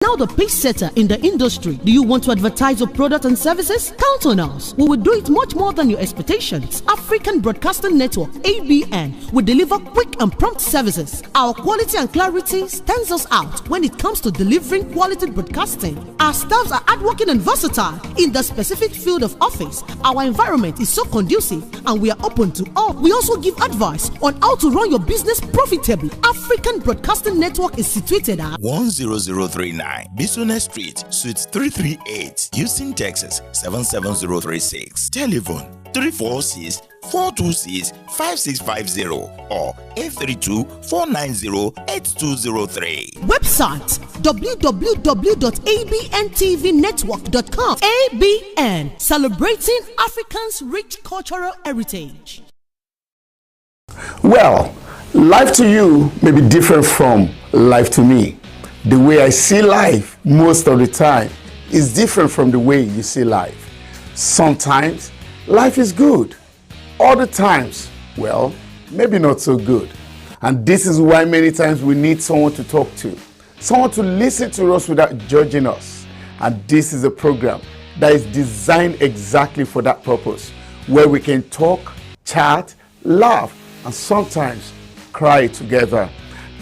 now the pace setter in the industry. Do you want to advertise your product and services? Count on us. We will do it much more than your expectations. African Broadcasting Network, ABN, will deliver quick and prompt services. Our quality and clarity stands us out when it comes to delivering quality broadcasting. Our staffs are hardworking and versatile in the specific field of office. Our environment is so conducive and we are open to all. We also give advice on how to run your business profitably. African Broadcasting Network is situated at 10039 Business Street, Suite 338, Houston, Texas 77036. Telephone 346-426-5650 or 832-490-8203. Website www.abntvnetwork.com. ABN, celebrating Africans' rich cultural heritage. Well, life to you may be different from life to me. The way I see life most of the time is different from the way you see life. Sometimes life is good. Other times, well, maybe not so good. And this is why many times we need someone to talk to, someone to listen to us without judging us. And this is a program that is designed exactly for that purpose, where we can talk, chat, laugh, and sometimes cry together.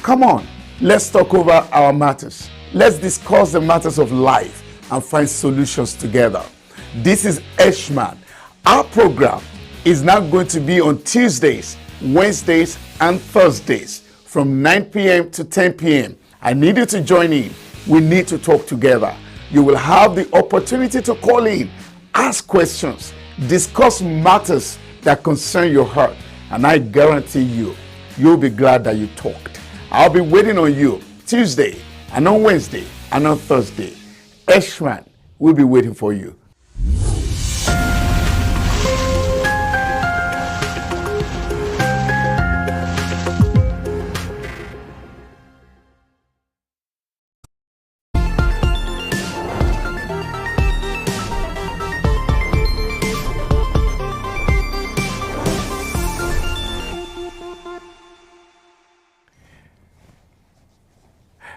Come on, let's talk over our matters. Let's discuss the matters of life and find solutions together. This is Eshman. Our program is now going to be on Tuesdays, Wednesdays, and Thursdays from 9 p.m. to 10 p.m. I need you to join in. We need to talk together. You will have the opportunity to call in, ask questions, discuss matters that concern your heart, and I guarantee you'll be glad that you talked. I'll be waiting on you Tuesday and on Wednesday and on Thursday. Eshman will be waiting for you.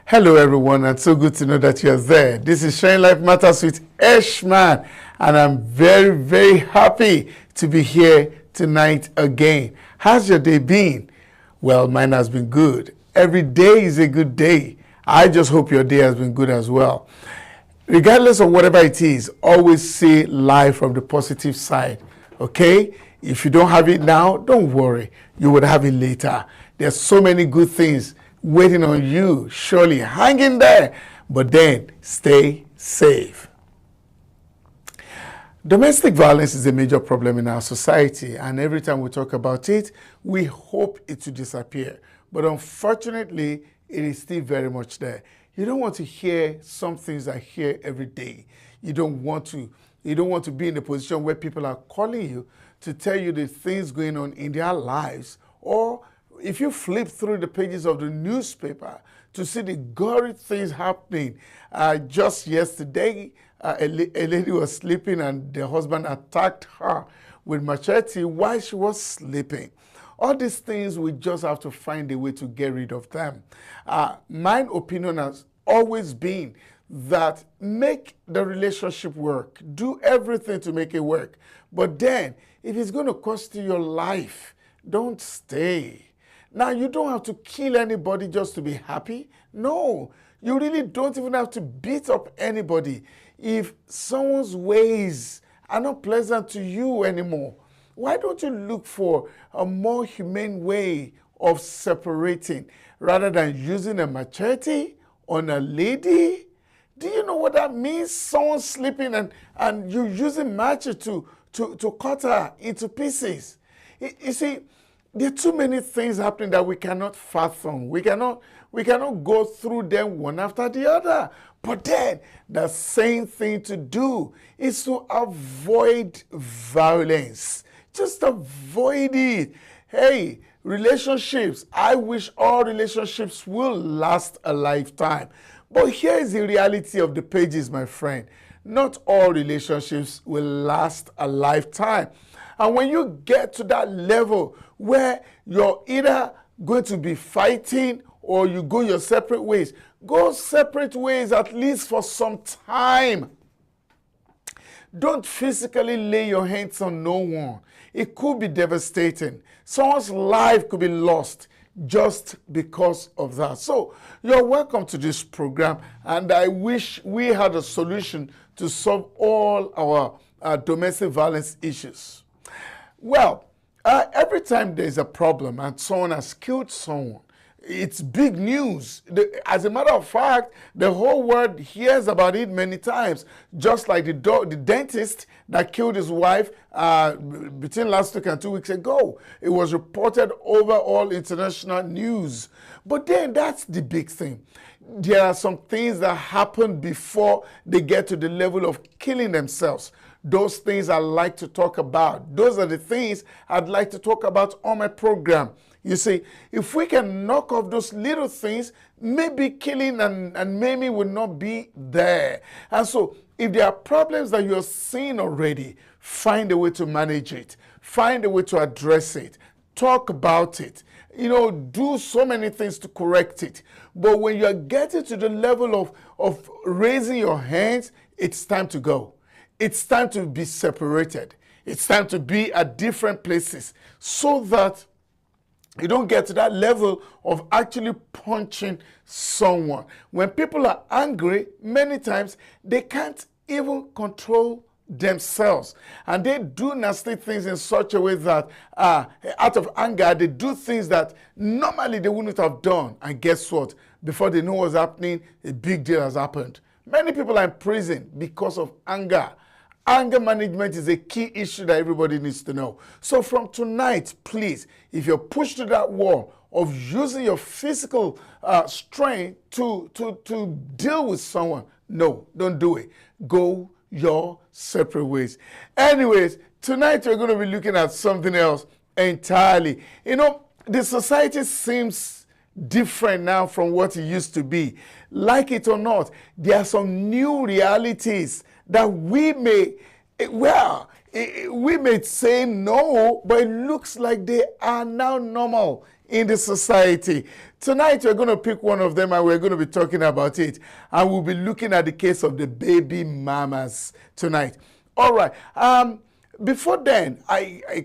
Hello everyone, and so good to know that you're there. This is Sharing Life Matters with Eshman, and I'm very, very happy to be here tonight again. How's your day been? Well, mine has been good. Every day is a good day. I just hope your day has been good as well. Regardless of whatever it is, always see life from the positive side, okay? If you don't have it now, don't worry. You will have it later. There's so many good things waiting on you. Surely hang in there, but then stay safe. Domestic violence is a major problem in our society, and every time we talk about it, we hope it to disappear. But unfortunately, it is still very much there. You don't want to hear some things I hear every day. You don't want to be in a position where people are calling you to tell you the things going on in their lives, or if you flip through the pages of the newspaper to see the gory things happening. Just yesterday, a lady was sleeping and the husband attacked her with machete while she was sleeping. All these things, we just have to find a way to get rid of them. My opinion has always been that make the relationship work. Do everything to make it work. But then, if it's going to cost you your life, don't stay. Now, you don't have to kill anybody just to be happy. No, you really don't even have to beat up anybody. If someone's ways are not pleasant to you anymore, why don't you look for a more humane way of separating rather than using a machete on a lady? Do you know what that means? Someone sleeping and you using machete to cut her into pieces. You see, there are too many things happening that we cannot fathom. We cannot go through them one after the other. But then, the same thing to do is to avoid violence. Just avoid it. Hey, relationships, I wish all relationships will last a lifetime. But here is the reality of the pages, my friend. Not all relationships will last a lifetime. And when you get to that level where you're either going to be fighting or you go your separate ways, Go separate ways, at least for some time. Don't physically lay your hands on no one. It could be devastating. Someone's life could be lost just because of that. So you're welcome to this program, and I wish we had a solution to solve all our domestic violence issues. Well, every time there's a problem and someone has killed someone, it's big news. As a matter of fact, the whole world hears about it many times, just like the dentist that killed his wife between last week and 2 weeks ago. It was reported over all international news. But then that's the big thing. There are some things that happen before they get to the level of killing themselves. Those things I like to talk about. Those are the things I'd like to talk about on my program. You see, if we can knock off those little things, maybe killing and maiming will not be there. And so, if there are problems that you're seeing already, find a way to manage it. Find a way to address it. Talk about it. Do so many things to correct it. But when you're getting to the level of raising your hands, it's time to go. It's time to be separated. It's time to be at different places so that you don't get to that level of actually punching someone. When people are angry, many times they can't even control themselves. And they do nasty things in such a way that out of anger, they do things that normally they wouldn't have done. And guess what? Before they know what's happening, a big deal has happened. Many people are in prison because of anger. Anger management is a key issue that everybody needs to know. So from tonight, please, if you're pushed to that wall of using your physical strength to deal with someone, no, don't do it. Go your separate ways. Anyways, tonight we're going to be looking at something else entirely. The society seems different now from what it used to be. Like it or not, there are some new realities that we may say no, but it looks like they are now normal in the society. Tonight, we're going to pick one of them and we're going to be talking about it. And we'll be looking at the case of the baby mamas tonight. All right. Before then,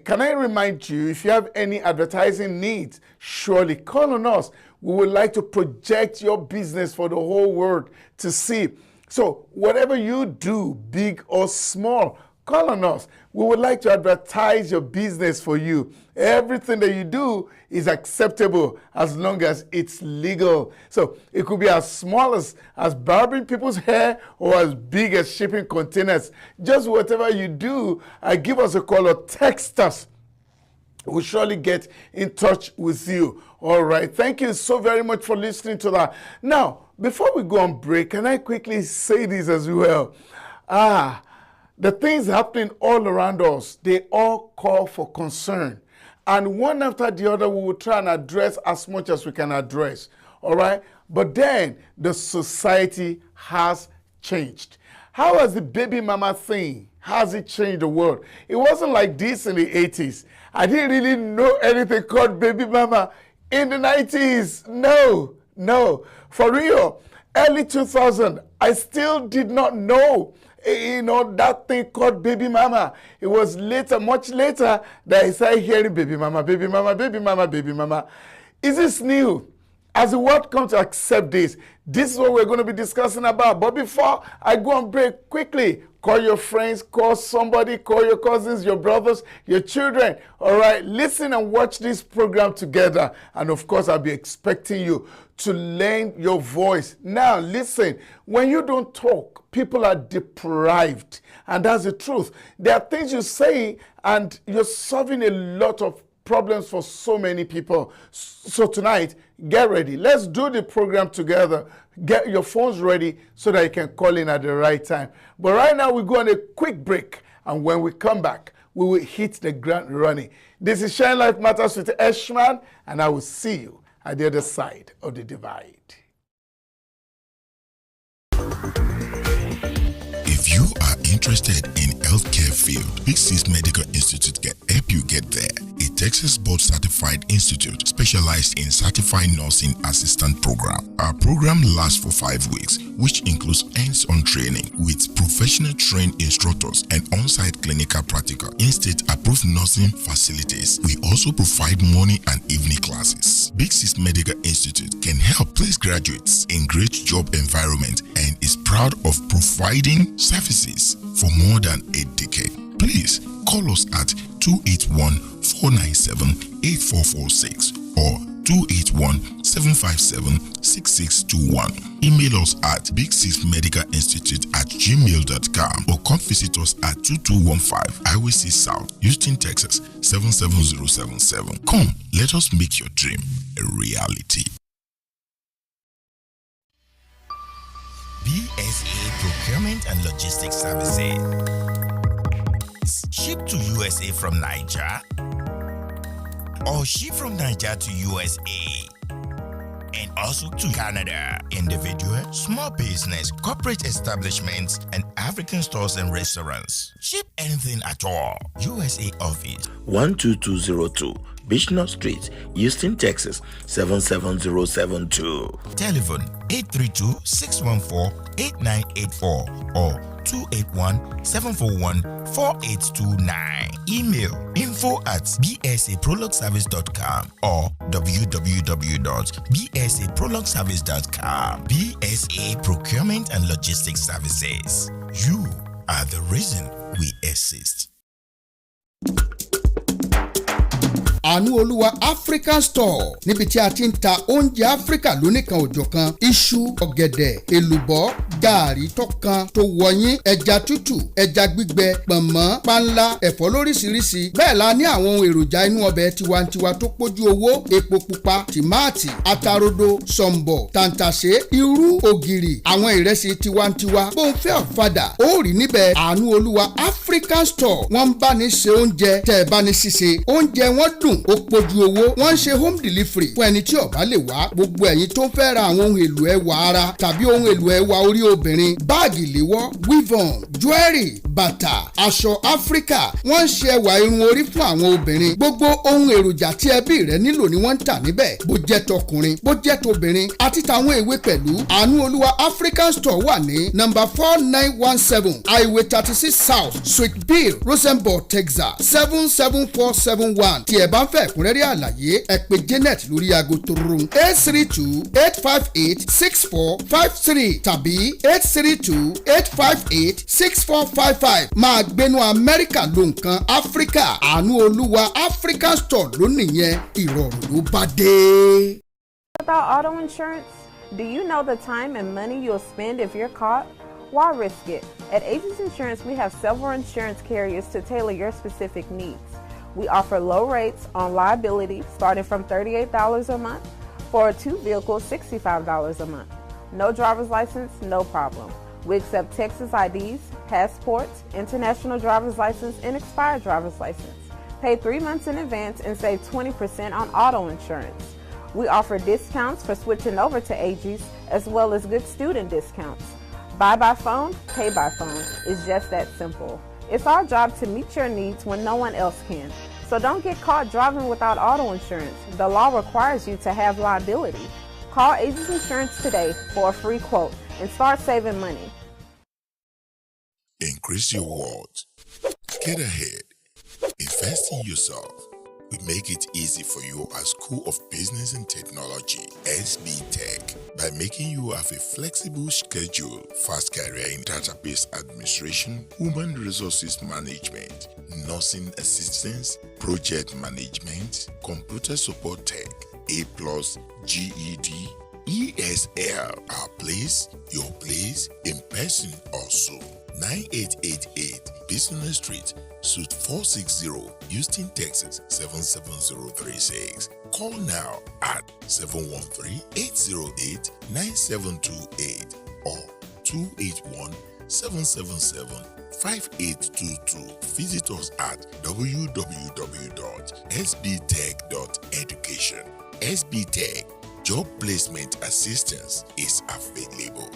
can I remind you, if you have any advertising needs, surely call on us. We would like to project your business for the whole world to see. So whatever you do, big or small, call on us. We would like to advertise your business for you. Everything that you do is acceptable as long as it's legal. So it could be as small as barbing people's hair or as big as shipping containers. Just whatever you do, give us a call or text us. We'll surely get in touch with you. All right. Thank you so very much for listening to that. Now, before we go on break, can I quickly say this as well? The things happening all around us, they all call for concern. And one after the other, we will try and address as much as we can address. All right? But then the society has changed. How has the baby mama thing, has it changed the world? It wasn't like this in the 80s. I didn't really know anything called baby mama in the 90s. No. For real. Early 2000, I still did not know, that thing called baby mama. It was later, much later, that I started hearing baby mama, baby mama, baby mama, baby mama. Is this new? As the world comes to accept this is what we're going to be discussing about. But before I go on break, quickly, call your friends, call somebody, call your cousins, your brothers, your children. All right, listen and watch this program together. And of course, I'll be expecting you to lend your voice. Now, listen, when you don't talk, people are deprived. And that's the truth. There are things you say and you're solving a lot of problems for so many people. So tonight, get ready. Let's do the program together. Get your phones ready so that you can call in at the right time. But right now, we go on a quick break. And when we come back, we will hit the ground running. This is Shine Life Matters with Eshman, and I will see you at the other side of the divide. If you are interested in healthcare field, Big Sis Medical Institute can help you get there. A Texas board certified institute specialized in certified nursing assistant program. Our program lasts for 5 weeks, which includes hands-on training with professional trained instructors and on-site clinical practical in-state approved nursing facilities. We also provide morning and evening classes. Big Sis Medical Institute can help place graduates in great job environment and is proud of providing services for more than a decade. Please call us at 281-497-8446 or 281-757-6621. Email us at bigsismedicalinstitute@gmail.com or come visit us at 2215 Highway 6 South, Houston, Texas 77077. Come, let us make your dream a reality. BSA Procurement and Logistics Services. Ship to USA from Niger, or ship from Niger to USA, and also to Canada. Individual, small business, corporate establishments, and African stores and restaurants. Ship anything at all. USA office 12202 Bishop Street, Houston, Texas 77072. Telephone 832-614-8984 or 281-741-4829. Email info@bsaprologueservice.com or www.bsaprologueservice.com. BSA Procurement and Logistics Services. You are the reason we exist. Àánúolúwa African Store níbi tí a ti ń ta oúnjẹ Áfíríkà lónìkan òjọ̀kan, iṣu, ọ̀gẹ̀dẹ̀, èlùbọ́, gààrí tọ́kan tó wọ̀nyí, ẹja tútù, ẹja gbígbẹ, pọ̀nmọ́, panla, ẹ̀fọ́ lóríṣiríṣi. Bẹ́ẹ̀ la ní àwọn ohun èròjà inú ọbẹ̀ tiwantiwa tó pójú owó, epo pupa, tìmáàtì, atarodo, sọ̀m̀bọ̀, tàǹtàṣé, irú, ògìrì, àwọn ìrẹsì tiwantiwa. Bó ń fẹ́ ọ̀fadà, ó rí níbẹ̀. Àánúolúwa African Store wọ́n ń bá ní ṣe oúnjẹ, tẹ́ ẹ bá ní ṣíṣe. Oúnjẹ wọn dùn, ó pójú owó. Wọ́n ń ṣe home delivery fún ẹni tí ó bá lè wá. Gbogbo ẹ̀yin tó ń fẹ́ ra àwọn ohun èlò ẹwà ara tàbí ohun èlò ẹwà orí obìnrin, báàgì léwọ́, weave-on, jewelry, bàtà, aṣọ Áfíríkà. Wọ́n ń ṣe ẹwà irun orí fún àwọn obìnrin. Gbogbo ohun èròjà tí ẹbí rẹ nílò ni wọ́n ń tà níbẹ̀. Bó jẹ́ tọkùnrin, bó jẹ́ tobìnrin, àti tàwọn èwe pẹ̀lú. Àánúolúwa African Store wà ní number 4917 Highway 36 South, Suite B, Rosenborg, Texas 77471. Tí ẹ bá ń fẹ́ ẹ̀kúnrẹ́rẹ́ àlàyé, ẹ pè Janet lórí aago torun 832-858-6453 tàbí 832-858-6455. Máa gbénú Amẹ́ríkà ló nǹkan Áfíríkà. Àánúolúwa African Store lónìí yẹn, ìrọ̀rùn ló bá dé. About auto insurance, do you know the time and money you'll spend if you're caught? Why risk it? At Aegis Insurance, we have several insurance carriers to tailor your specific needs. We offer low rates on liability starting from $38 a month. For a 2 vehicle, $65 a month. No driver's license, no problem. We accept Texas IDs, passports, international driver's license, and expired driver's license. Pay 3 months in advance and save 20% on auto insurance. We offer discounts for switching over to Aegis, as well as good student discounts. Buy by phone, pay by phone. It's just that simple. It's our job to meet your needs when no one else can. So don't get caught driving without auto insurance. The law requires you to have liability. Call Aegis Insurance today for a free quote and start saving money. Increase your world. Get ahead. Invest in yourself. We make it easy for you at School of Business and Technology, SB Tech, by making you have a flexible schedule, fast career in database administration, human resources management, nursing assistance, project management, computer support tech, A+, GED, ESL. Our place, your place, in person also. 9888 Business Street, Suite 460, Houston, Texas 77036. Call now at 713-808-9728 or 281-777-5822. Visit us at www.sbtech.education. SB Tech Job Placement Assistance is available.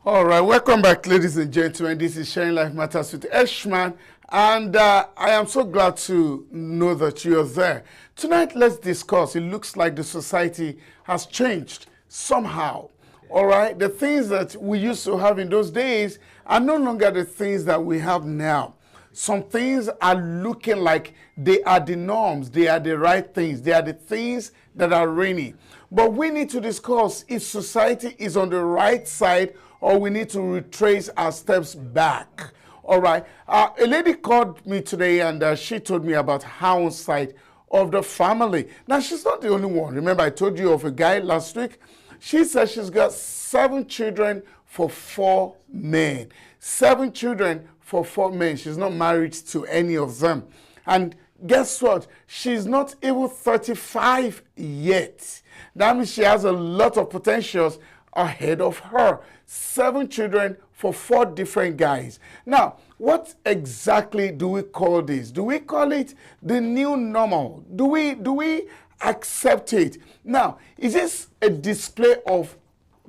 All right, welcome back, ladies and gentlemen. This is Sharing Life Matters with Eshman, and I am so glad to know that you're there. Tonight, let's discuss. It looks like the society has changed somehow. All right, the things that we used to have in those days are no longer the things that we have now. Some things are looking like they are the norms, they are the right things, they are the things that are reigning. But we need to discuss if society is on the right side or we need to retrace our steps back. All right. A lady called me today and she told me about her side of the family. Now, she's not the only one. Remember, I told you of a guy last week. She says she's got 7 children for 4 men. 7 children for 4 men. She's not married to any of them. And guess what? She's not even 35 yet. That means she has a lot of potentials ahead of her. 7 children for 4 different guys. Now, what exactly do we call this? Do we call it the new normal? Do we accept it? Now, is this a display of,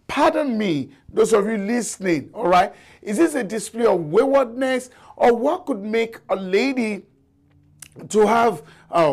pardon me, those of you listening, all right? Is this a display of waywardness, or what could make a lady to have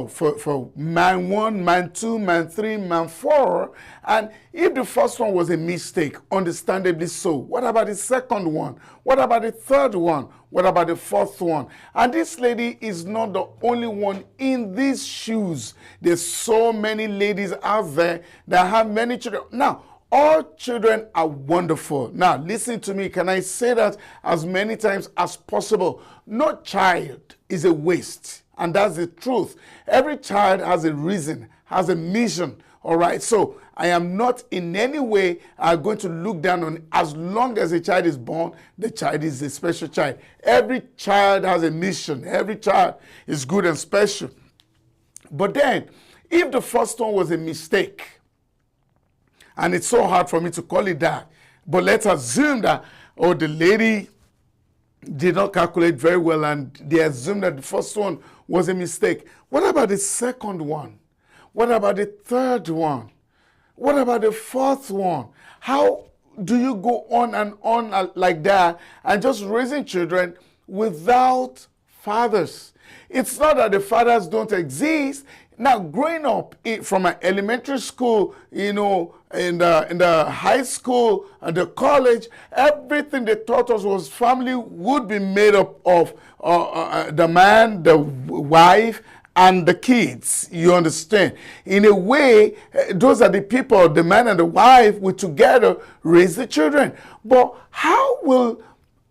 for man 1, man 2, man 3, man 4, and if the first one was a mistake, understandably so, what about the second one? What about the third one? What about the fourth one? And this lady is not the only one in these shoes. There's so many ladies out there that have many children. Now, all children are wonderful. Now, listen to me. Can I say that as many times as possible? No child is a waste. And that's the truth. Every child has a reason, has a mission. All right. So I am not in any way going to look down on, as long as a child is born, the child is a special child. Every child has a mission. Every child is good and special. But then, if the first one was a mistake, and it's so hard for me to call it that, but let's assume that, oh, the lady did not calculate very well and they assume that the first one was a mistake. What about the second one? What about the third one? What about the fourth one? How do you go on and on like that and just raising children without fathers? It's not that the fathers don't exist. Now, growing up from an elementary school, you know, in the high school and the college, everything they taught us was family would be made up of the man, the wife, and the kids. You understand? In a way, those are the people, the man and the wife, will together raise the children. But how will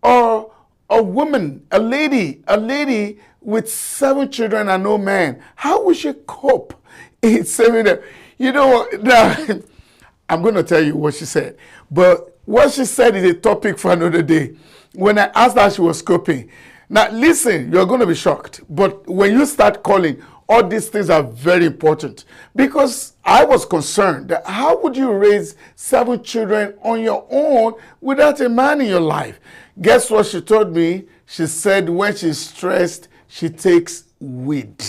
a woman, a lady with 7 children and no man, how will she cope in saving them? You know, now, I'm going to tell you what she said. But what she said is a topic for another day. When I asked her, she was coping. Now, listen, you're going to be shocked. But when you start calling, all these things are very important. Because I was concerned that how would you raise 7 children on your own without a man in your life? Guess what she told me? She said when she's stressed, she takes weed.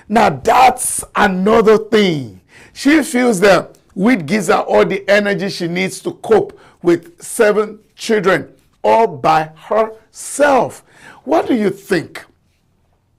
Now, that's another thing. She feels that weed gives her all the energy she needs to cope with 7 children all by herself. What do you think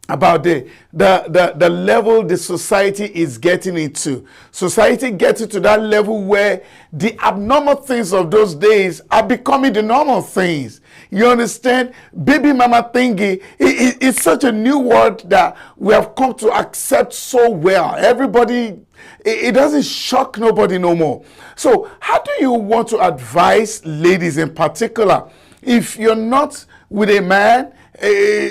about the level the society is getting into? Society getting to that level where the abnormal things of those days are becoming the normal things. You understand? Baby mama thingy, it's such a new word that we have come to accept so well. Everybody, it doesn't shock nobody no more. So how do you want to advise ladies in particular, if you're not with a man,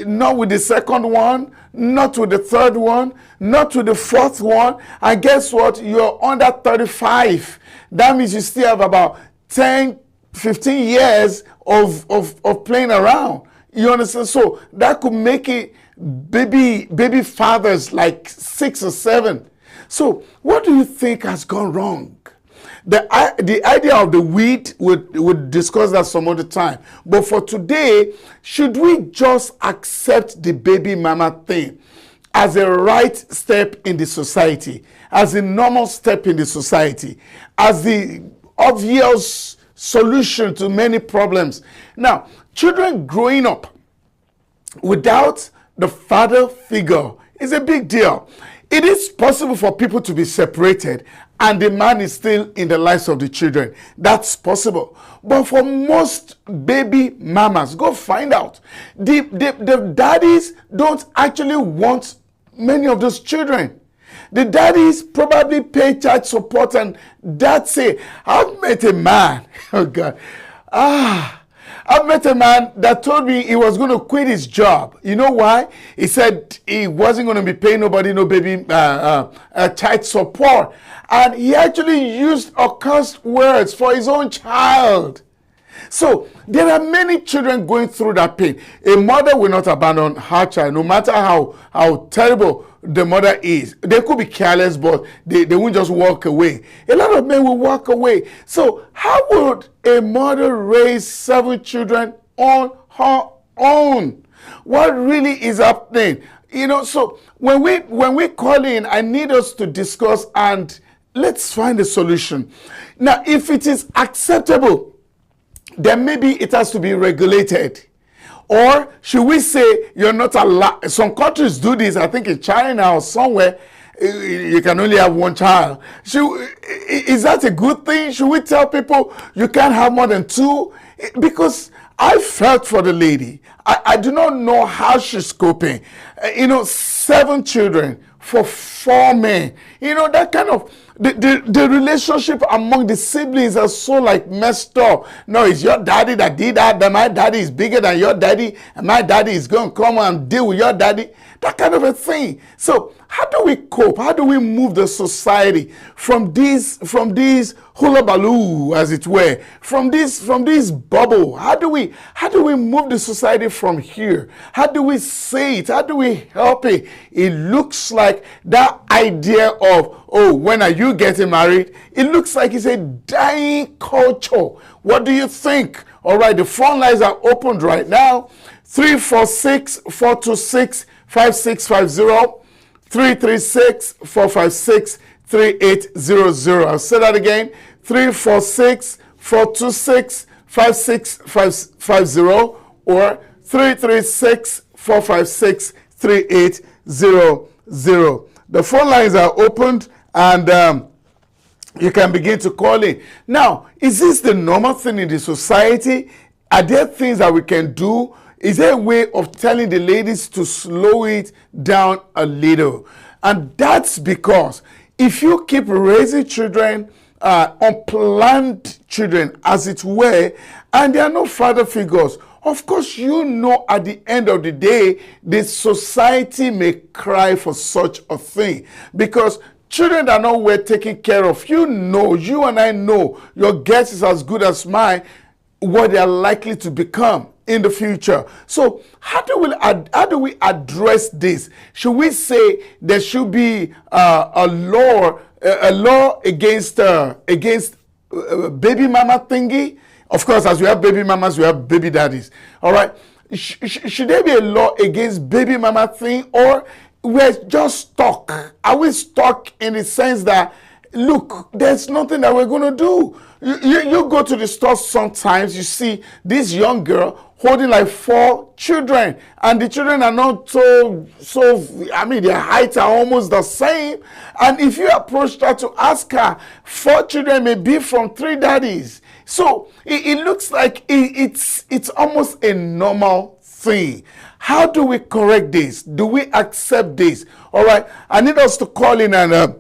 not with the second one, not with the third one, not with the fourth one, and guess what? You're under 35. That means you still have about 10, 15 years of playing around. You understand? So that could make it baby fathers like 6 or 7. So what do you think has gone wrong? The idea of the weed, would discuss that some other time. But for today, should we just accept the baby mama thing as a right step in the society, as a normal step in the society, as the obvious solution to many problems. Now, children growing up without the father figure is a big deal. It is possible for people to be separated and the man is still in the lives of the children. That's possible. But for most baby mamas, go find out. The daddies don't actually want many of those children. The daddies probably pay child support, and dads say, I've met a man. Oh God. I've met a man that told me he was going to quit his job. You know why? He said he wasn't going to be paying nobody no baby child support. And he actually used accursed words for his own child. So there are many children going through that pain. A mother will not abandon her child, no matter how terrible the mother is. They could be careless, but they won't just walk away. A lot of men will walk away. So how would a mother raise 7 children on her own? What really is happening? You know, so when we call in, I need us to discuss and let's find a solution. Now, if it is acceptable, then maybe it has to be regulated. Or should we say you're not allowed? Some countries do this. I think in China or somewhere, you can only have one child. Is that a good thing? Should we tell people you can't have more than 2? Because I felt for the lady. I do not know how she's coping. 7 children for 4 men. That kind of, the relationship among the siblings are so messed up. No, it's your daddy that did that, but my daddy is bigger than your daddy, and my daddy is going to come and deal with your daddy. That kind of a thing. So how do we cope? How do we move the society from these hullabaloo, as it were, from this bubble? How do we move the society from here? How do we say it? How do we help it? It looks like that idea of, when are you getting married? It looks like it's a dying culture. What do you think? All right, the phone lines are opened right now. 346-426-5650. 336-456-3800. I'll say that again. 346-426-5650 or 336-456-3800. The phone lines are opened and you can begin to call in. Now, is this the normal thing in the society? Are there things that we can do? Is there a way of telling the ladies to slow it down a little? And that's because if you keep raising children, unplanned children, as it were, and there are no father figures, of course, at the end of the day, the society may cry for such a thing. Because children are not well taken care of. You and I know, your guess is as good as mine, what they are likely to become in the future. So how do we address this? Should we say there should be a law against baby mama thingy? Of course, as we have baby mamas, we have baby daddies. All right. Should there be a law against baby mama thing, or we're just stuck? Are we stuck in the sense that, look, there's nothing that we're going to do? You go to the store sometimes, you see this young girl holding 4 children, and the children are not so their heights are almost the same. And if you approach her to ask her, 4 children may be from 3 daddies. So it looks like it's almost a normal thing. How do we correct this? Do we accept this? All right, I need us to call in, and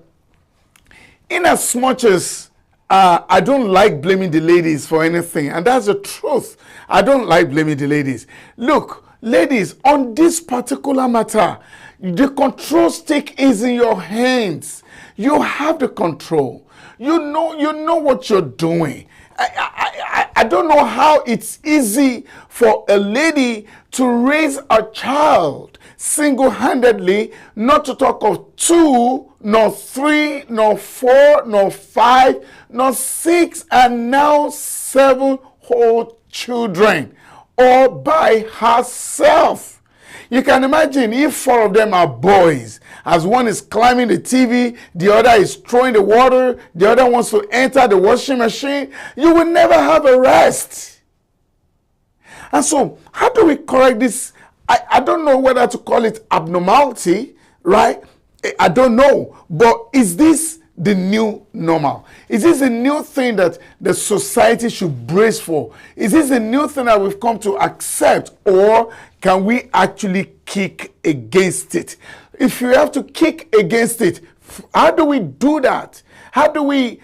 in as much as I don't like blaming the ladies for anything, and that's the truth. I don't like blaming the ladies. Look, ladies, on this particular matter, the control stick is in your hands. You have the control. You know what you're doing. I don't know how it's easy for a lady to raise a child single-handedly, not to talk of 2, nor 3, nor 4, nor 5, nor 6, and now 7 whole children, all by herself. You can imagine if 4 of them are boys, as one is climbing the TV, the other is throwing the water, the other wants to enter the washing machine, you will never have a rest. And so, how do we correct this? I don't know whether to call it abnormality, right? I don't know. But is this the new normal? Is this a new thing that the society should brace for? Is this a new thing that we've come to accept? Or can we actually kick against it? If you have to kick against it, how do we do that? How do we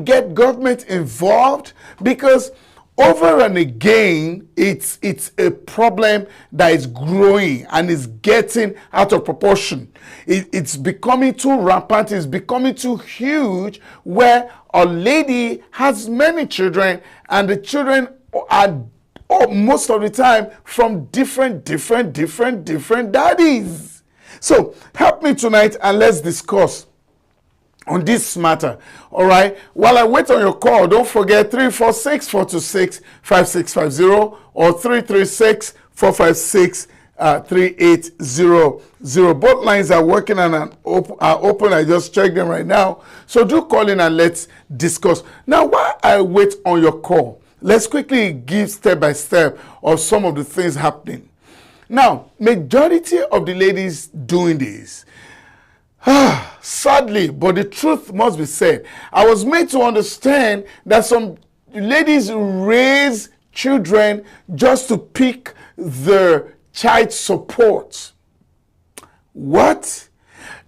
get government involved? Because over and again, it's a problem that is growing and is getting out of proportion. It's becoming too rampant, it's becoming too huge, where a lady has many children, and the children are most of the time from different daddies. So help me tonight and let's discuss on this matter. All right, while I wait on your call, don't forget 346-426-5650 or 336-456-3800. Both lines are working and are open. I just checked them right now, so do call in and let's discuss. Now, while I wait on your call, let's quickly give step by step of some of the things happening. Now, majority of the ladies doing this, sadly, but the truth must be said, I was made to understand that some ladies raise children just to pick their child support. What?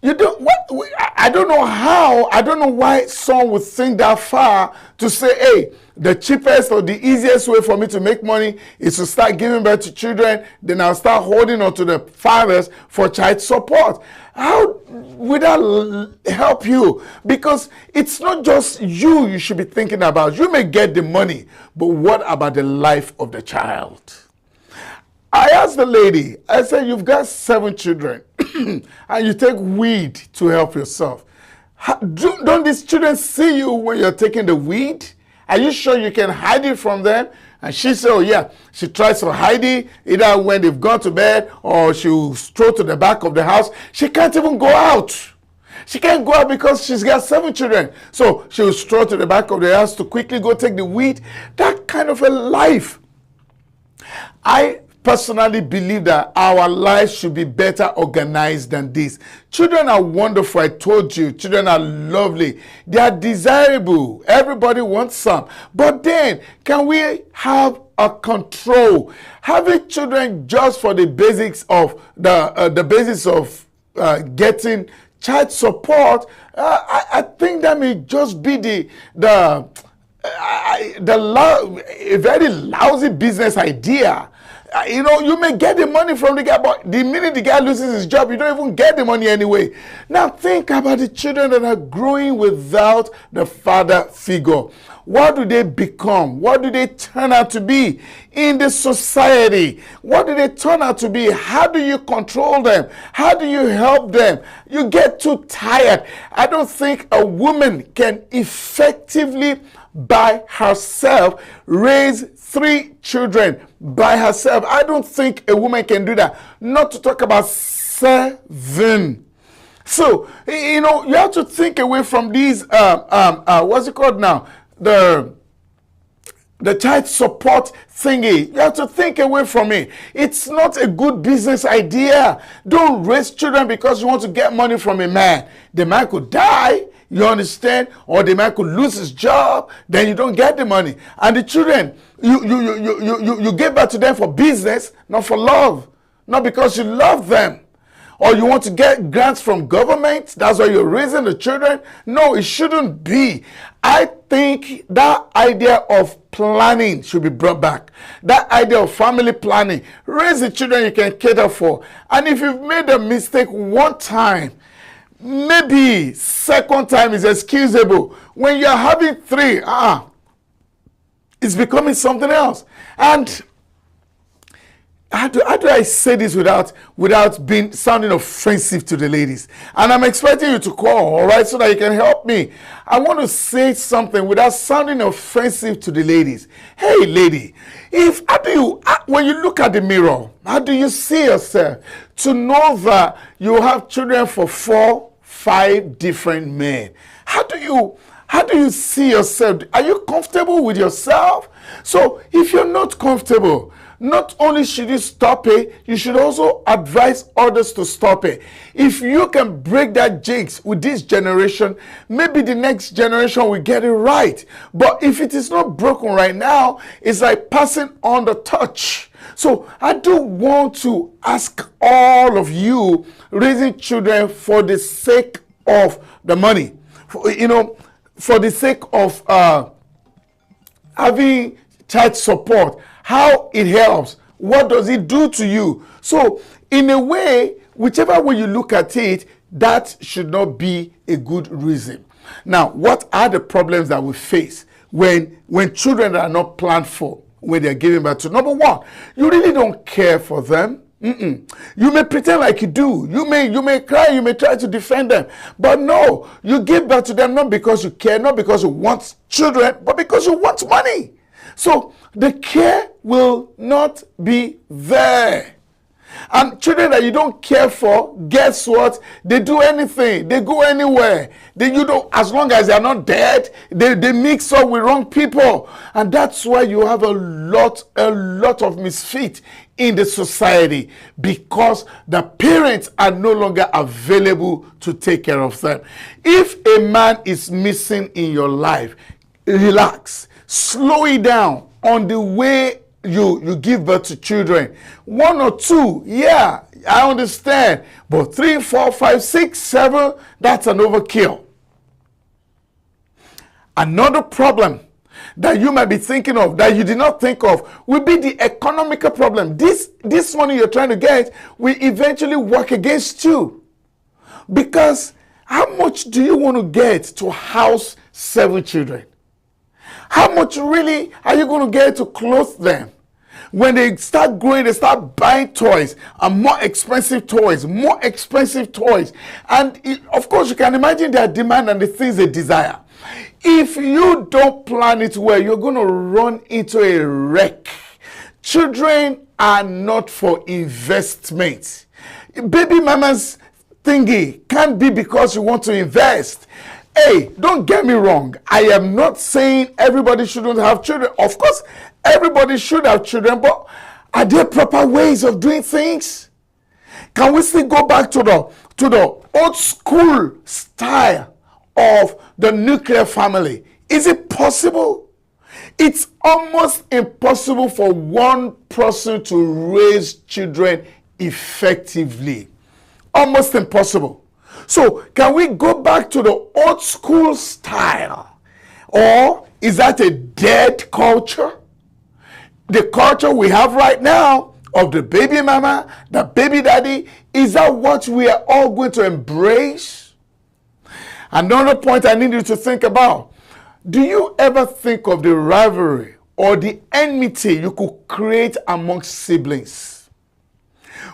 You don't, what? I don't know how, I don't know why some would think that far to say, hey, the cheapest or the easiest way for me to make money is to start giving birth to children, then I'll start holding on to the fathers for child support. How would that help you? Because it's not just you should be thinking about. You may get the money, but what about the life of the child? I asked the lady, I said, you've got 7 children and you take weed to help yourself. Don't these children see you when you're taking the weed? Are you sure you can hide it from them? And she said, oh yeah, she tries to hide it, either when they've gone to bed or she'll stroll to the back of the house. She can't even go out. She can't go out because she's got 7 children. So she'll stroll to the back of the house to quickly go take the weed. That kind of a life. I personally believe that our lives should be better organized than this. Children are wonderful. I told you, children are lovely. They are desirable. Everybody wants some. But then, can we have a control? Having children just for the basics of getting child support, I think that may just be a very lousy business idea. You know, you may get the money from the guy, but the minute the guy loses his job, you don't even get the money anyway. Now think about the children that are growing without the father figure. What do they become? What do they turn out to be in the society? What do they turn out to be? How do you control them? How do you help them? You get too tired. I don't think a woman can effectively by herself raise 3 children by herself. I don't think a woman can do that. Not to talk about 7. So, you know, you have to think away from these, what's it called now? The child support thingy. You have to think away from it. It's not a good business idea. Don't raise children because you want to get money from a man. The man could die, you understand? Or the man could lose his job, then you don't get the money. And the children, you give back to them for business, not for love. Not because you love them. Or you want to get grants from government, that's why you're raising the children. No, it shouldn't be. I think that idea of planning should be brought back. That idea of family planning. Raise the children you can cater for. And if you've made a mistake one time, maybe second time is excusable. When you're having 3, it's becoming something else. And how do I say this without being sounding offensive to the ladies? And I'm expecting you to call, all right, so that you can help me. I want to say something without sounding offensive to the ladies. Hey, lady, when you look at the mirror, how do you see yourself? To know that you have children for 4, 5 different men. How do you see yourself? Are you comfortable with yourself? So if you're not comfortable, not only should you stop it, you should also advise others to stop it. If you can break that jinx with this generation, maybe the next generation will get it right. But if it is not broken right now, it's like passing on the torch. So I do want to ask all of you raising children for the sake of the money, for the sake of having child support, how it helps, what does it do to you? So in a way, whichever way you look at it, that should not be a good reason. Now, what are the problems that we face when children are not planned for, when they're giving birth to? Number one, you really don't care for them. You may pretend like you do. You may cry, you may try to defend them. But no, you give birth to them not because you care, not because you want children, but because you want money. So the care will not be there. And children that you don't care for, guess what? They do anything. They go anywhere. As long as they are not dead, they mix up with wrong people. And that's why you have a lot of misfit in the society, because the parents are no longer available to take care of them. If a man is missing in your life, relax. Slow it down on the way you give birth to children. 1 or 2, yeah, I understand. But 3, 4, 5, 6, 7, that's an overkill. Another problem that you might be thinking of, that you did not think of, will be the economical problem. This money you're trying to get will eventually work against you. Because how much do you want to get to house 7 children? How much really are you going to get to clothe them? When they start growing, they start buying toys, and more expensive toys. And of course, you can imagine their demand and the things they desire. If you don't plan it well, you're going to run into a wreck. Children are not for investment. Baby mama's thingy can't be because you want to invest. Hey, don't get me wrong. I am not saying everybody shouldn't have children. Of course, everybody should have children, but are there proper ways of doing things? Can we still go back to the old school style of the nuclear family? Is it possible? It's almost impossible for one person to raise children effectively. Almost impossible. So, can we go back to the old school style? Or is that a dead culture? The culture we have right now of the baby mama, the baby daddy, is that what we are all going to embrace? Another point I need you to think about. Do you ever think of the rivalry or the enmity you could create amongst siblings?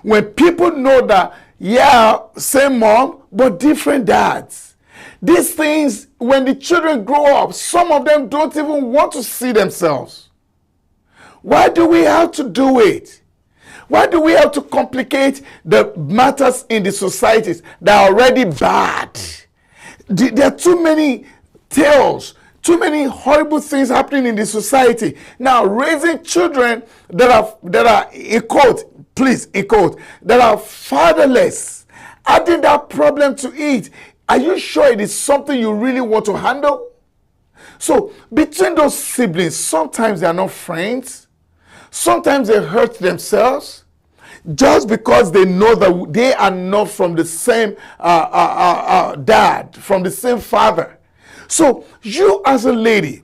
When people know that, yeah, same mom, but different dads. These things, when the children grow up, some of them don't even want to see themselves. Why do we have to do it? Why do we have to complicate the matters in the societies that are already bad? There are too many tales, too many horrible things happening in the society. Now, raising children that are in quote, please, in quote, that are fatherless, adding that problem to it, are you sure it is something you really want to handle? So, between those siblings, sometimes they are not friends. Sometimes they hurt themselves just because they know that they are not from the same dad, from the same father. So, you as a lady,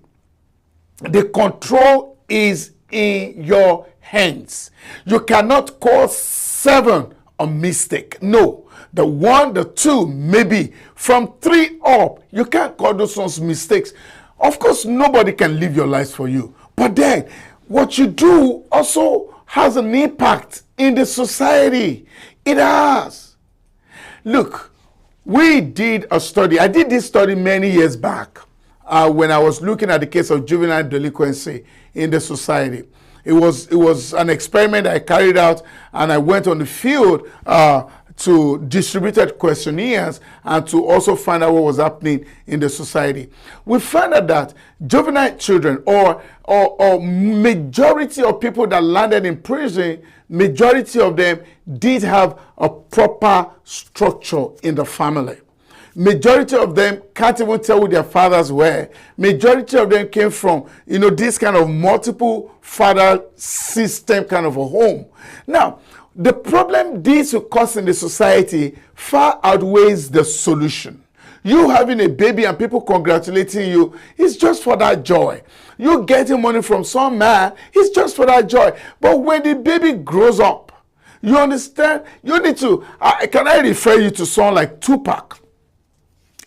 the control is in your hands. You cannot call 7 a mistake. No. The 1, the 2, maybe. From 3 up, you can't call those ones mistakes. Of course, nobody can live your life for you. But then, what you do also has an impact in the society. It has. Look, we did a study. I did this study many years back when I was looking at the case of juvenile delinquency in the society. it was an experiment I carried out, and I went on the field to distributed questionnaires and to also find out what was happening in the society. We found out that juvenile children or majority of people that landed in prison, majority of them did have a proper structure in the family. Majority of them can't even tell who their fathers were. Majority of them came from, this kind of multiple father system kind of a home. Now, the problem this will cause in the society far outweighs the solution. You having a baby and people congratulating you is just for that joy. You getting money from some man is just for that joy. But when the baby grows up, you understand? You need to, can I refer you to someone like Tupac?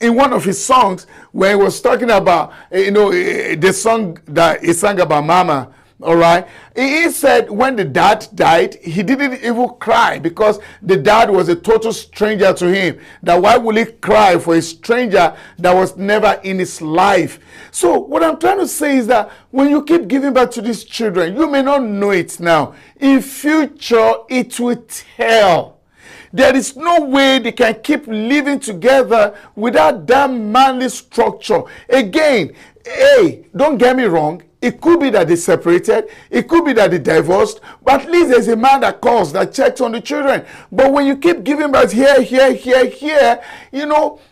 In one of his songs, where he was talking about, the song that he sang about Mama, all right? He said when the dad died, he didn't even cry because the dad was a total stranger to him. That why would he cry for a stranger that was never in his life? So what I'm trying to say is that when you keep giving back to these children, you may not know it now. In future, it will tell. There is no way they can keep living together without that manly structure. Again, don't get me wrong. It could be that they separated. It could be that they divorced. But at least there's a man that calls, that checks on the children. But when you keep giving back here,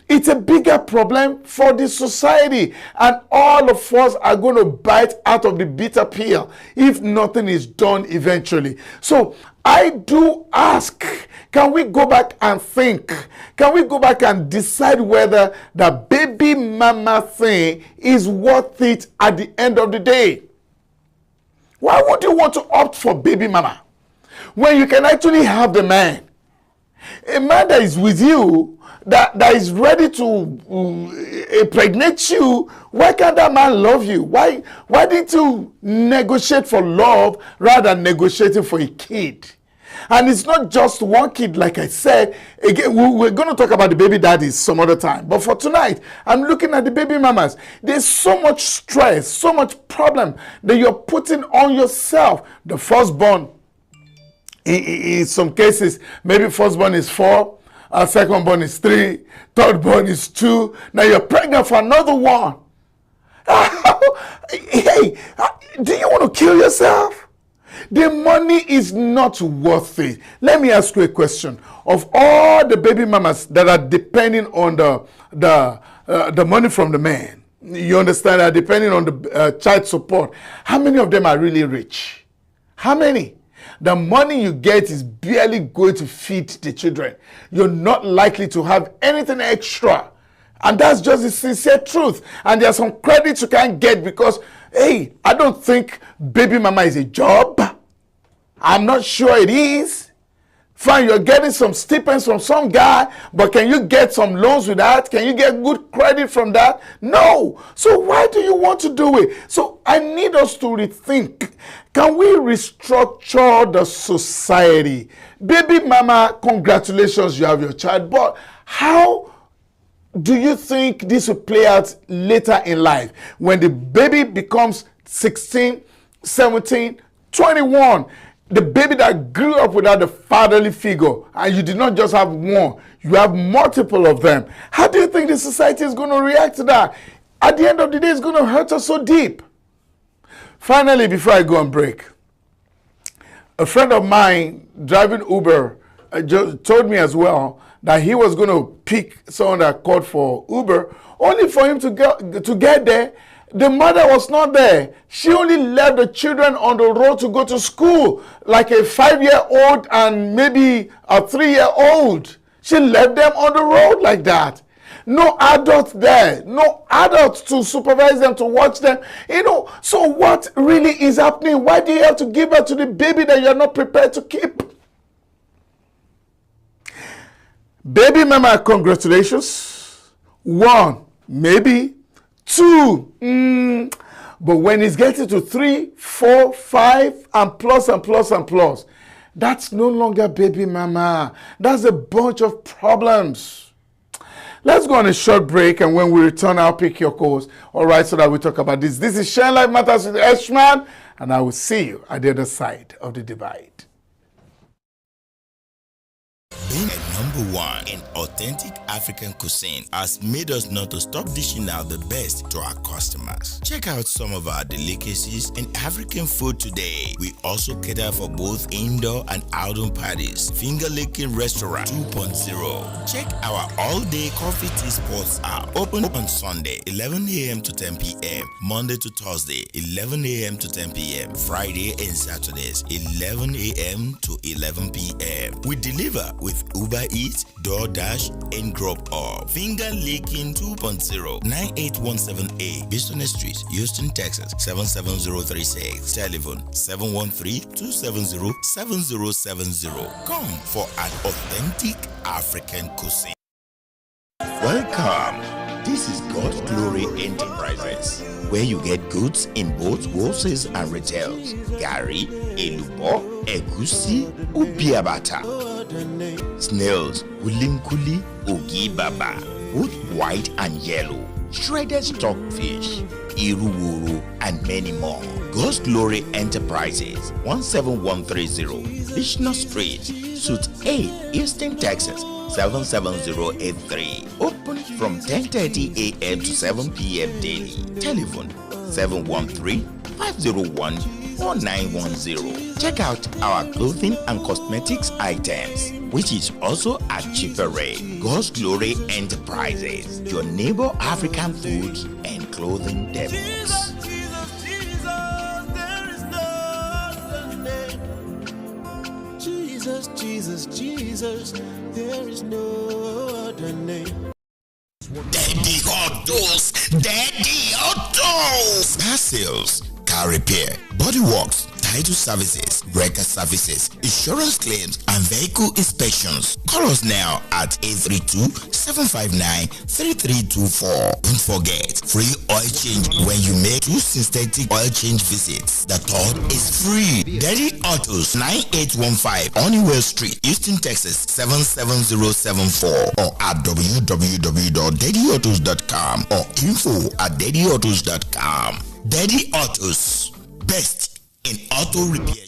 it's a bigger problem for the society. And all of us are going to bite out of the bitter pill if nothing is done eventually. So I do ask, can we go back and think? Can we go back and decide whether the baby mama thing is worth it at the end of the day? Why would you want to opt for baby mama when you can actually have the man? A man that is with you, that is ready to impregnate you, why can't that man love you? Why didn't you negotiate for love rather than negotiating for a kid? And it's not just one kid, like I said. Again, we're going to talk about the baby daddies some other time. But for tonight, I'm looking at the baby mamas. There's so much stress, so much problem that you're putting on yourself. The firstborn, in some cases, maybe firstborn is 4, secondborn is 3, thirdborn is 2. Now you're pregnant for another one. Hey, do you want to kill yourself? The money is not worth it. Let me ask you a question. Of all the baby mamas that are depending on the money from the man, you understand, are depending on the child support, how many of them are really rich? How many? The money you get is barely going to feed the children. You're not likely to have anything extra. And that's just the sincere truth. And there's some credit you can't get because, hey, I don't think baby mama is a job. I'm not sure it is. Fine, you're getting some stipends from some guy, but can you get some loans with that? Can you get good credit from that? No. So why do you want to do it? So I need us to rethink. Can we restructure the society? Baby mama, congratulations, you have your child. But how do you think this will play out later in life when the baby becomes 16, 17, 21? The baby that grew up without a fatherly figure, and you did not just have one, you have multiple of them. How do you think the society is going to react to that? At the end of the day, it's going to hurt us so deep. Finally, before I go on break, a friend of mine driving Uber just told me as well that he was going to pick someone that called for Uber, only for him to get there. The mother was not there. She only left the children on the road to go to school, like a 5-year-old and maybe a 3-year-old. She left them on the road like that. No adult there. No adult to supervise them, to watch them. So what really is happening? Why do you have to give birth to the baby that you're not prepared to keep? Baby mama, congratulations. 1, maybe. 2, but when it's getting to 3, 4, 5, and plus, that's no longer baby mama. That's a bunch of problems. Let's go on a short break, and when we return, I'll pick your calls. All right, so that we talk about this. This is Shine Life Matters with Eshman, and I will see you at the other side of the divide. Being a number one in authentic African cuisine has made us not to stop dishing out the best to our customers. Check out some of our delicacies in African food today. We also cater for both indoor and outdoor parties. Finger Licking Restaurant 2.0. Check our all-day coffee tea spots out. Open on Sunday 11 a.m. to 10 p.m. Monday to Thursday 11 a.m. to 10 p.m. Friday and Saturdays 11 a.m. to 11 p.m. We deliver with Uber Eats, DoorDash, and Grub Up. Finger Licking 2.0, 9817A, Boston Street, Houston, Texas, 77036. Telephone 713-270-7070. Come for an authentic African cuisine. Welcome. This is God's Glory Enterprises, where you get goods in both wholesales and retails. Gari, elubo, egusi, ubiabata. Snails, ulinkuli, ugi baba, both white and yellow. Shredded stockfish, iruwuru, and many more. God's Glory Enterprises, 17130, Lishna Street, Suite 8, Houston, Texas, 77083. Open from 10:30 a.m. to 7 p.m. daily. Telephone 713-501-4910. Check out our clothing and cosmetics items, which is also at cheaper rate. God's Glory Enterprises, your neighbor African foods and clothing devils. Jesus, there is no other name. Daddy Autos, Daddy Autos. Car sales, car repair, body works, title services, record services, insurance claims, and vehicle inspections. Call us now at 832-759-3324. Don't forget, free oil change when you make 2 synthetic oil change visits. The third is free. Daddy Autos, 9815 Honeywell Street, Houston, Texas, 77074, or at www.daddyautos.com or info@daddyautos.com. Daddy Autos, best in auto repair.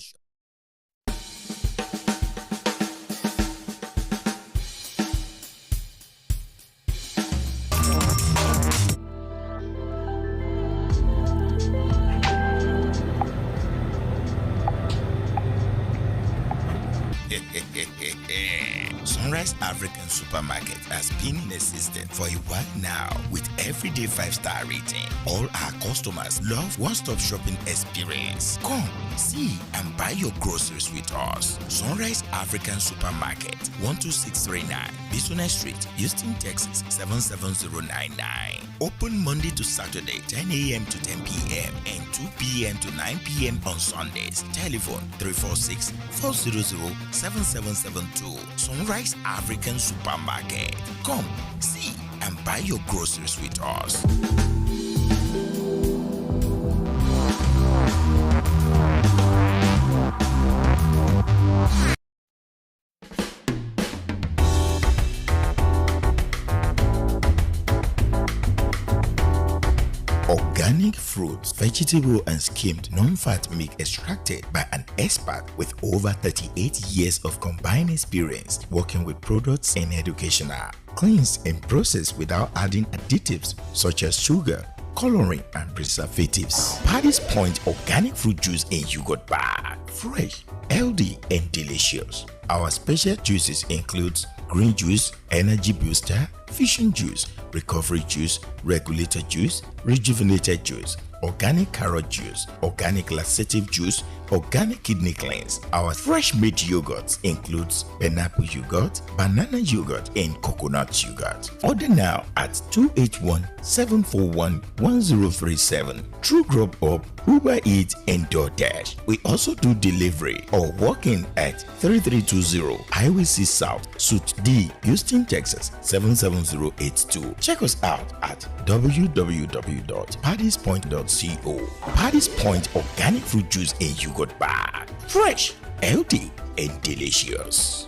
Sunrise African Supermarket has been in existence for a while now with everyday 5-star rating. All our customers love one-stop shopping experience. Come, see and buy your groceries with us. Sunrise African Supermarket, 12639 Bison Street, Houston, Texas, 77099. Open Monday to Saturday, 10 a.m. to 10 p.m. and 2 p.m. to 9 p.m. on Sundays. Telephone 346-400-7772. Sunrise African Supermarket. Come, see and buy your groceries with us. Organic fruits, vegetable and skimmed non-fat milk extracted by an expert with over 38 years of combined experience working with products in educational, cleansed and processed without adding additives such as sugar, coloring and preservatives. Paddy's Point organic fruit juice in yogurt bar, fresh, healthy and delicious. Our special juices includes green juice, energy booster, fusion juice, recovery juice, regulator juice, rejuvenated juice, organic carrot juice, organic laxative juice, organic kidney cleanse. Our fresh made yogurt includes pineapple yogurt, banana yogurt, and coconut yogurt. Order now at 281-741-1037. True Grub Up, Uber Eats, and DoorDash. We also do delivery or walk in at 3320 Highway C South, Suite D, Houston, Texas, 77082. Check us out at www.paddyspoint.co. Paddy's Point organic fruit juice and yogurt bar. Fresh, healthy, and delicious.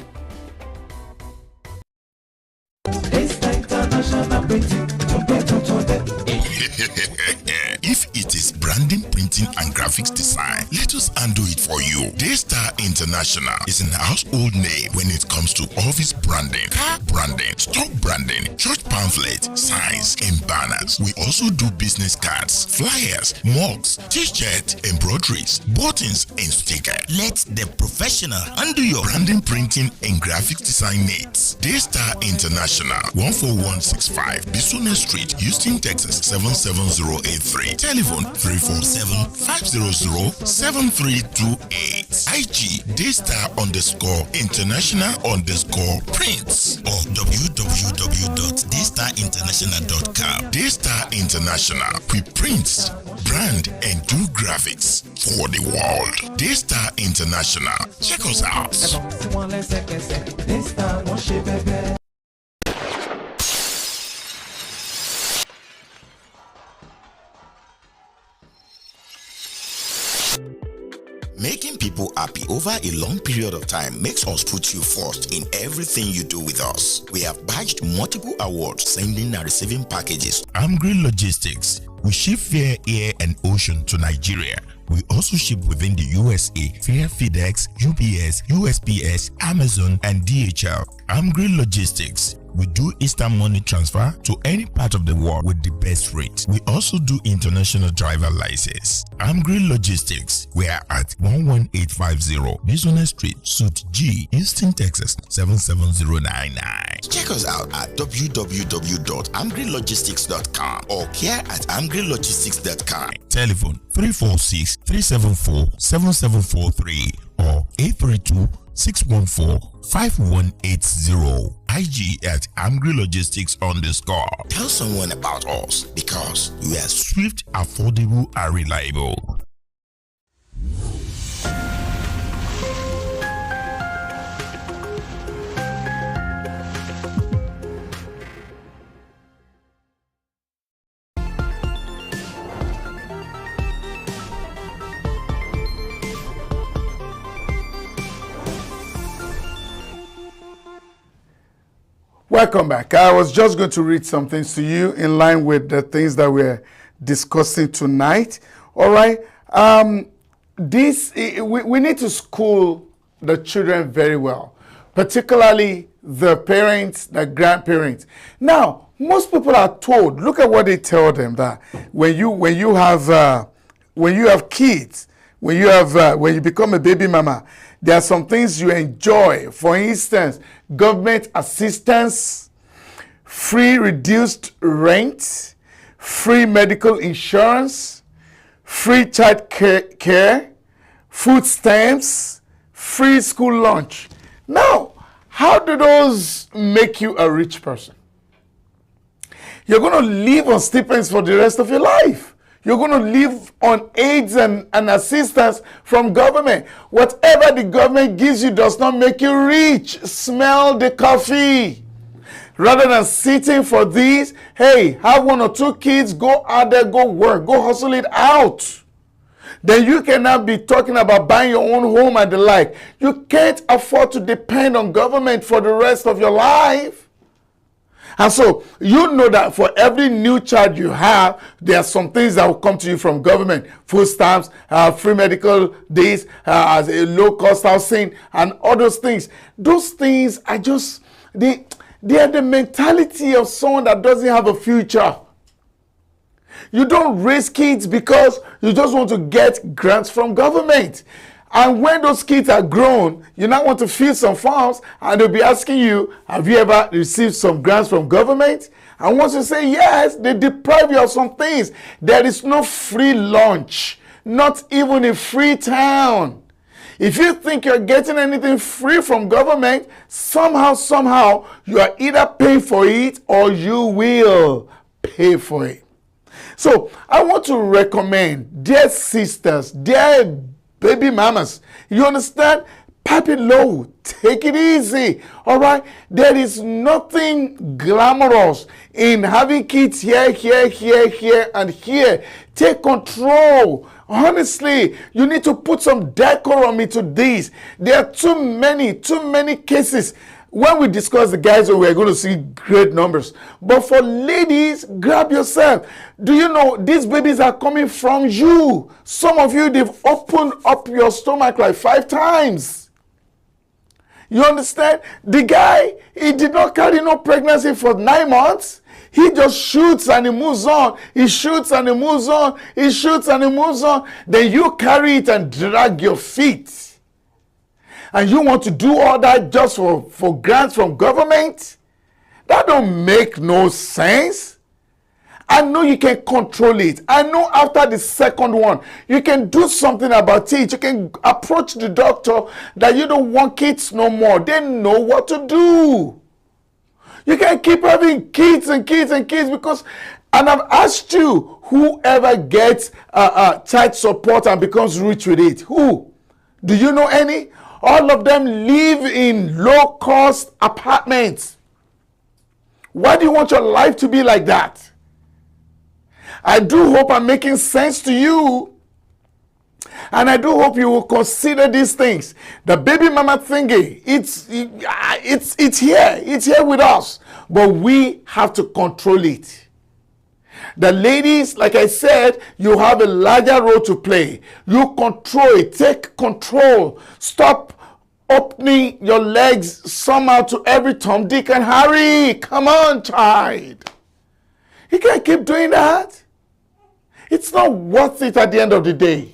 If it is brand branding, printing, and graphics design. Let us handle it for you. Daystar International is an household name when it comes to office branding, car branding, stock branding, church pamphlet, signs, and banners. We also do business cards, flyers, mugs, t-shirts, embroideries, buttons, and stickers. Let the professional handle your branding, printing, and graphics design needs. Daystar International, 14165 Bisona Street, Houston, Texas 77083. Telephone 347-500-7328. IG Daystar_International_Prints or www.daystarinternational.com. Daystar International. We print, brand, and do graphics for the world. Daystar International. Check us out. Making people happy over a long period of time makes us put you first in everything you do with us. We have badged multiple awards, sending and receiving packages. Amgri Logistics. We ship via air and ocean to Nigeria. We also ship within the USA via FedEx, UPS, USPS, Amazon, and DHL. Amgri Logistics. We do instant money transfer to any part of the world with the best rate. We also do international driver license. Amgri Logistics. We are at 11850 Bisona Street, Suite G, Houston, Texas 77099. Check us out at www.amgrilogistics.com or care@amgrilogistics.com. Telephone 346-374-7743 or 832-614-5180. IG at AmgriLogistics_. Tell someone about us because we are swift, affordable, and reliable. Welcome back. I was just going to read some things to you in line with the things that we're discussing tonight. All right. We need to school the children very well, particularly the parents, the grandparents. Now, most people are told, look at what they tell them, that when you have kids, when you become a baby mama, there are some things you enjoy. For instance, government assistance, free reduced rent, free medical insurance, free child care, food stamps, free school lunch. Now, how do those make you a rich person? You're going to live on stipends for the rest of your life. You're going to live on aids and assistance from government. Whatever the government gives you does not make you rich. Smell the coffee. Rather than sitting for these, hey, have 1 or 2 kids, go out there, go work, go hustle it out. Then you cannot be talking about buying your own home and the like. You can't afford to depend on government for the rest of your life. And so, you know that for every new child you have, there are some things that will come to you from government. Food stamps, free medical days, as a low-cost housing, and all those things. Those things are just, they are the mentality of someone that doesn't have a future. You don't raise kids because you just want to get grants from government. And when those kids are grown, you now want to fill some forms, and they'll be asking you, have you ever received some grants from government? And once you say yes, they deprive you of some things. There is no free lunch, not even a free town. If you think you're getting anything free from government, somehow, you are either paying for it or you will pay for it. So I want to recommend, dear sisters, dear baby mamas, you understand? Pipe it low. Take it easy. All right? There is nothing glamorous in having kids here, and here. Take control. Honestly, you need to put some decorum into this. There are too many cases When we discuss the guys, we're going to see great numbers. But for ladies, grab yourself. Do you know these babies are coming from you? Some of you, they've opened up your stomach like 5 times. You understand? The guy, he did not carry no pregnancy for 9 months. He just shoots and he moves on. He shoots and he moves on. He shoots and he moves on. Then you carry it and drag your feet. And you want to do all that just for grants from government? That don't make no sense. I know you can control it. I know after the second one, you can do something about it. You can approach the doctor that you don't want kids no more. They know what to do. You can keep having kids and kids and kids because, and I've asked you, whoever gets child support and becomes rich with it, who? Do you know any? All of them live in low-cost apartments. Why do you want your life to be like that? I do hope I'm making sense to you. And I do hope you will consider these things. The baby mama thingy, it's here. It's here with us. But we have to control it. The ladies, like I said, you have a larger role to play. You control it. Take control. Stop opening your legs somehow to every Tom, Dick, and Harry. Come on, child. You can't keep doing that. It's not worth it at the end of the day.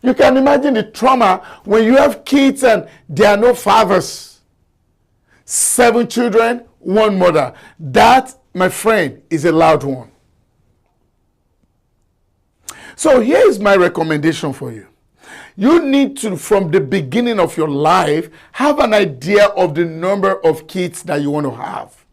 You can imagine the trauma when you have kids and there are no fathers. 7 children, 1 mother. That, my friend, is a loud one. So here is my recommendation for you. You need to, from the beginning of your life, have an idea of the number of kids that you want to have.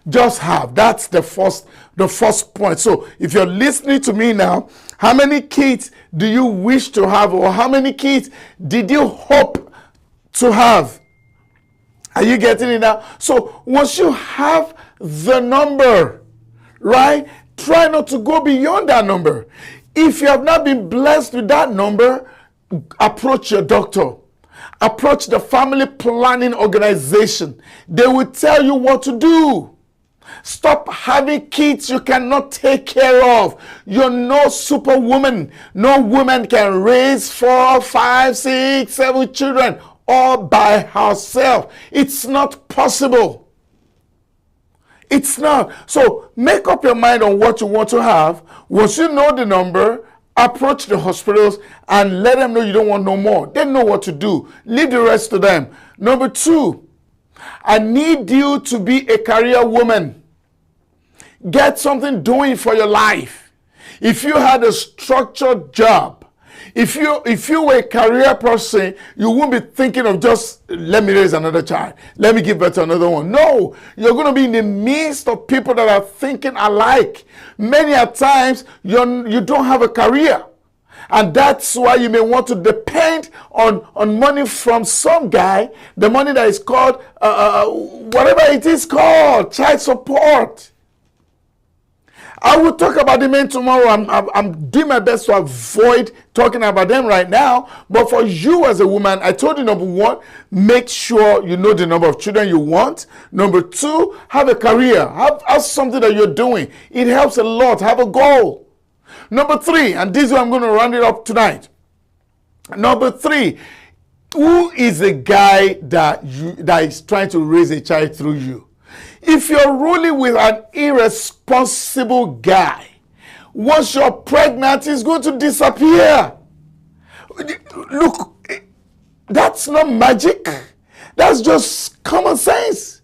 Just have. That's the first point. So if you're listening to me now, how many kids do you wish to have, or how many kids did you hope to have? Are you getting it now? So once you have the number, right, try not to go beyond that number. If you have not been blessed with that number, approach your doctor. Approach the family planning organization. They will tell you what to do. Stop having kids you cannot take care of. You're no superwoman. No woman can raise 4, 5, 6, 7 children all by herself. It's not possible. It's not. So make up your mind on what you want to have. Once you know the number, approach the hospitals and let them know you don't want no more. They know what to do. Leave the rest to them. Number 2, I need you to be a career woman. Get something doing for your life. If you had a structured job, if you were a career person, you won't be thinking of just, let me raise another child, let me give birth to another one. No, you're going to be in the midst of people that are thinking alike. Many a times, you don't have a career. And that's why you may want to depend on money from some guy, the money that is called, whatever it is called, child support. I will talk about the men tomorrow. I'm doing my best to avoid talking about them right now. But for you as a woman, I told you, number 1, make sure you know the number of children you want. Number 2, have a career. Have something that you're doing. It helps a lot. Have a goal. Number 3, and this is where I'm going to round it up tonight. Number 3, who is the guy that is trying to raise a child through you? If you're rolling with an irresponsible guy, once you're pregnant, he's going to disappear. Look, that's not magic. That's just common sense.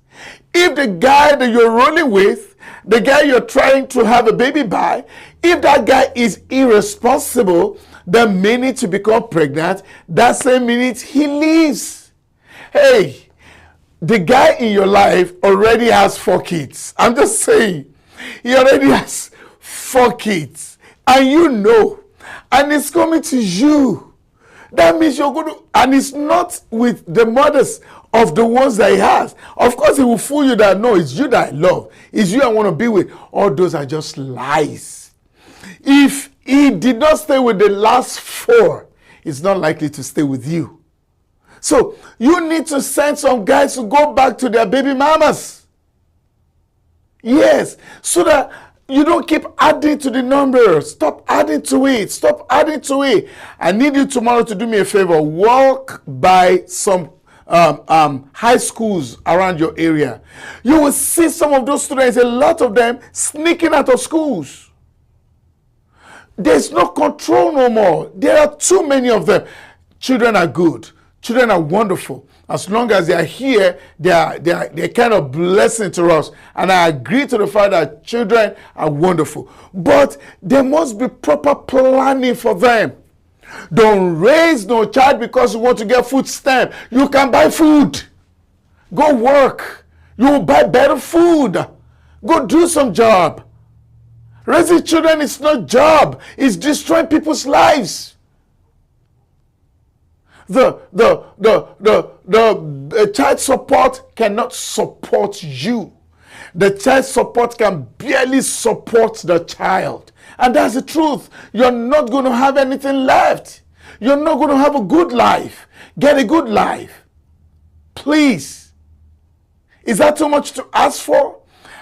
If the guy that you're rolling with, the guy you're trying to have a baby by, if that guy is irresponsible, the minute you become pregnant, that same minute he leaves. Hey, the guy in your life already has 4 kids. I'm just saying, he already has 4 kids. And you know, and it's coming to you. That means you're going to, and it's not with the mothers of the ones that he has. Of course, he will fool you that, no, it's you that I love. It's you I want to be with. All those are just lies. If he did not stay with the last 4, he's not likely to stay with you. So you need to send some guys to go back to their baby mamas. Yes, so that you don't keep adding to the numbers. Stop adding to it. Stop adding to it. I need you tomorrow to do me a favor. Walk by some high schools around your area. You will see some of those students, a lot of them, sneaking out of schools. There's no control no more. There are too many of them. Children are good. Children are wonderful. As long as they are here, they're kind of blessing to us. And I agree to the fact that children are wonderful. But there must be proper planning for them. Don't raise no child because you want to get food stamp. You can buy food. Go work. You will buy better food. Go do some job. Raising children is not job. It's destroying people's lives. The child support cannot support you. The child support can barely support the child. And that's the truth. You're not going to have anything left. You're not going to have a good life. Get a good life. Please. Is that too much to ask for?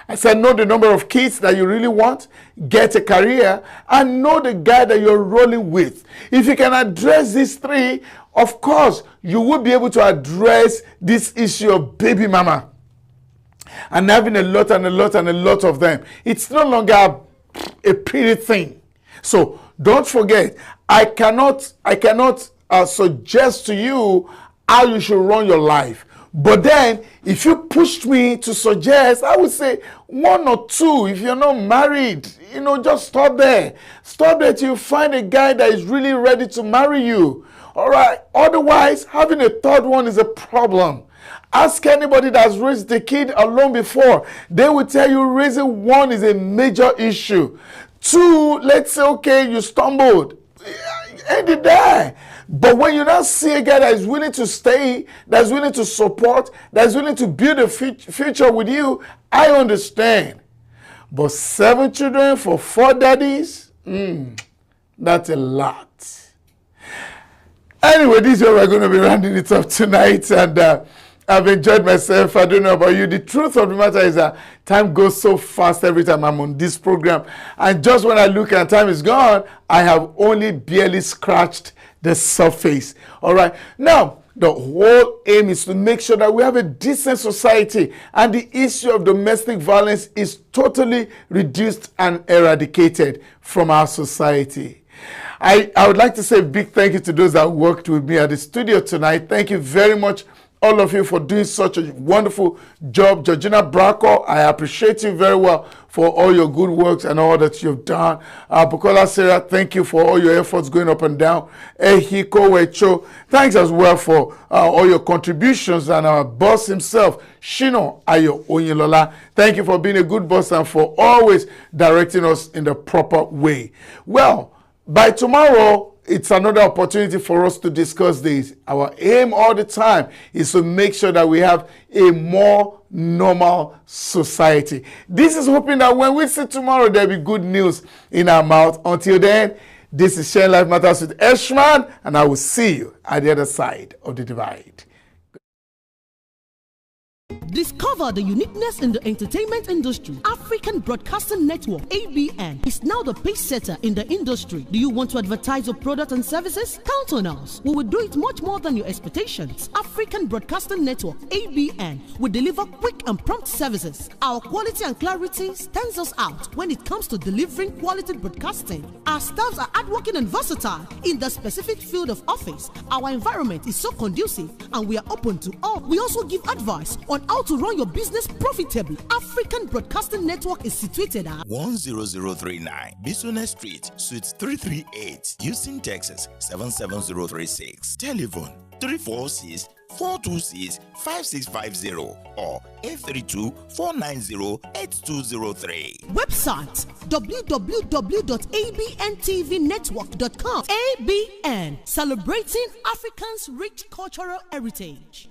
I said, know the number of kids that you really want, get a career, and know the guy that you're rolling with. If you can address these three, of course, you will be able to address this issue of baby mama. And having a lot of them. It's no longer a pretty thing. So don't forget, I cannot suggest to you how you should run your life. But then, if you pushed me to suggest, I would say 1 or 2. If you're not married, just stop there. Stop there till you find a guy that is really ready to marry you. All right. Otherwise, having a third one is a problem. Ask anybody that's raised a kid alone before. They will tell you raising one is a major issue. 2, let's say, okay, you stumbled. End it there. But when you now see a guy that is willing to stay, that's willing to support, that's willing to build a future with you, I understand. But 7 children for 4 daddies, that's a lot. Anyway, this is where we're going to be rounding it up tonight, and I've enjoyed myself. I don't know about you. The truth of the matter is that time goes so fast every time I'm on this program. And just when I look and time is gone, I have only barely scratched the surface. All right. Now, the whole aim is to make sure that we have a decent society and the issue of domestic violence is totally reduced and eradicated from our society. I would like to say a big thank you to those that worked with me at the studio tonight. Thank you very much, all of you, for doing such a wonderful job. Georgina Bracco, I appreciate you very well for all your good works and all that you've done. Bukola Sarah, thank you for all your efforts going up and down. Ehiko Wecho, thanks as well for all your contributions. And our boss himself, SHINA OYINLOLA, thank you for being a good boss and for always directing us in the proper way. Well, by tomorrow, it's another opportunity for us to discuss this. Our aim all the time is to make sure that we have a more normal society. This is hoping that when we see tomorrow, there'll be good news in our mouth. Until then, this is Sharing Life Matters with Eshman, and I will see you at the other side of the divide. Discover the uniqueness in the entertainment industry. African Broadcasting Network, ABN, is now the pace setter in the industry. Do you want to advertise your product and services? Count on us. We will do it much more than your expectations. African Broadcasting Network, ABN, will deliver quick and prompt services. Our quality and clarity stands us out when it comes to delivering quality broadcasting. Our staffs are hardworking and versatile in the specific field of office. Our environment is so conducive and we are open to all. We also give advice on how to run your business profitably. African Broadcasting Network is situated at 10039 Business Street, Suite 338, Houston, Texas 77036. Telephone 346-426-5650 or 832-490-8203. Website www.abntvnetwork.com. ABN, celebrating Africans' rich cultural heritage.